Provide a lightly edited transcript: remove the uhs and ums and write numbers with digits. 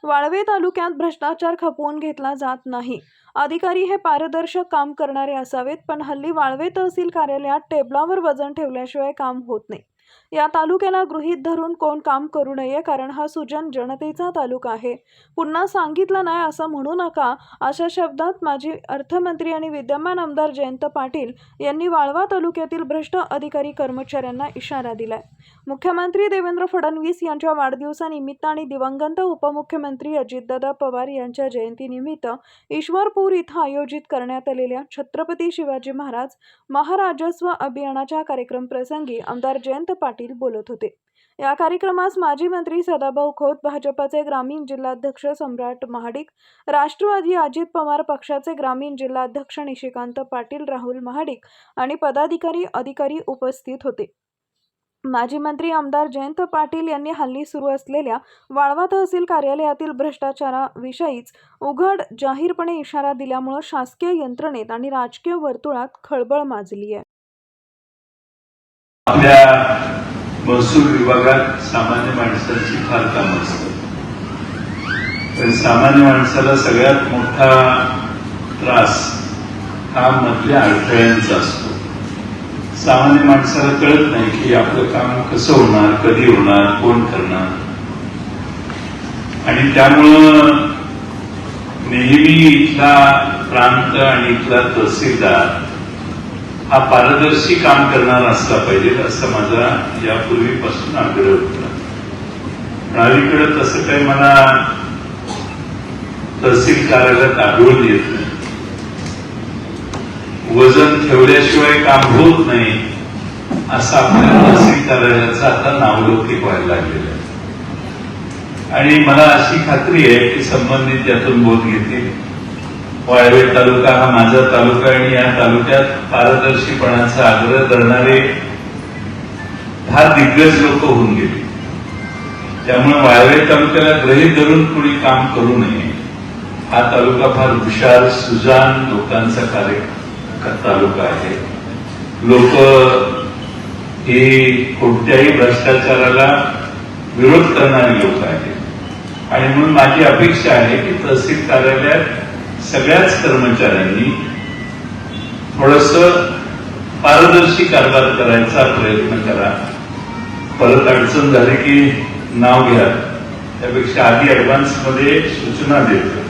वाळवे तालुक्यात भ्रष्टाचार खपवून घेतला जात नाही। अधिकारी हे पारदर्शक काम करणारे असावेत, पण हल्ली वाळवे तहसील कार्यालयात टेबलावर वजन ठेवल्याशिवाय काम होत नाही। या तालुक्याला गृहीत धरून कोण काम करू नये, कारण हा सुजन जनतेचा तालुका आहे। पुन्हा सांगितलं नाही असं म्हणू नका, अशा शब्दात माजी अर्थमंत्री आणि विद्यमान आमदार जयंत पाटील यांनी वाळवा तालुक्यातील भ्रष्ट अधिकारी कर्मचाऱ्यांना इशारा दिलाय। मुख्यमंत्री देवेंद्र फडणवीस यांच्या वाढदिवसानिमित्त आणि दिवंगत उपमुख्यमंत्री अजितदादा पवार यांच्या जयंतीनिमित्त ईश्वरपूर इथं आयोजित करण्यात आलेल्या छत्रपती शिवाजी महाराज महाराजस्व अभियानाच्या कार्यक्रम प्रसंगी आमदार जयंत पाटील बोलत होते। या कार्यक्रमास माजी मंत्री सदाभाऊ खोत, भाजपचे ग्रामीण जिल्हाध्यक्ष सम्राट महाडिक, राष्ट्रवादी अजित पवार पक्षाचे ग्रामीण जिल्हाध्यक्ष निशिकांत पाटील, राहुल महाडिक आणि पदाधिकारी अधिकारी उपस्थित होते। माजी मंत्री आमदार जयंत पाटील यांनी हल्ली सुरू असलेल्या वाळवा तहसील कार्यालयातील भ्रष्टाचाराविषयीच उघड जाहीरपणे इशारा दिल्यामुळे शासकीय यंत्रणेत आणि राजकीय वर्तुळात खळबळ माजली आहे। आपल्या महसूल विभागात सामान्य माणसाची फार कामं असतात, पण सामान्य माणसाला सगळ्यात मोठा त्रास हा मधल्या अडथळ्यांचा असतो। सामान्य माणसाला कळत नाही की आपलं काम कसं होणार, कधी होणार, कोण करणार, आणि त्यामुळं नेहमी इथला प्रांत आणि इथला तहसीलदार हा पारदर्शी काम करणारा असला पाहिजे, असं माझा यापूर्वीपासून आग्रह होता। पण अलीकडे तसं काही मला तहसील कार्यालयात आढळून येत नाही। वजन ठेवल्याशिवाय काम होत नाही असं आपल्या तहसील कार्यालयाचं आता नावलौकिक व्हायला लागलेलं आहे, आणि मला अशी खात्री आहे की संबंधित यातून बोध घेतील। वाळवे तालुका हा माझा तालुका, आणि या तालुक्यात पारदर्शीपणाचा आग्रह करणारे फार दिग्गज लोक होऊन गेले। त्यामुळे वाळवे तालुक्याला गृहीत धरून कुणी काम करू नये। हा तालुका फार हुशार, सुजाण लोकांचा तालुका आहे। लोक हे कोणत्याही भ्रष्टाचाराला विरोध करणारे लोक आहेत, आणि म्हणून माझी अपेक्षा आहे की तहसील कार्यालयात सगळ्याच कर्मचाऱ्यांनी थोडंसं पारदर्शी कारभार करायचा प्रयत्न करा। परत अडचण झाली की नाव घ्या, त्यापेक्षा आधी ऍडव्हान्स मध्ये सूचना देतो।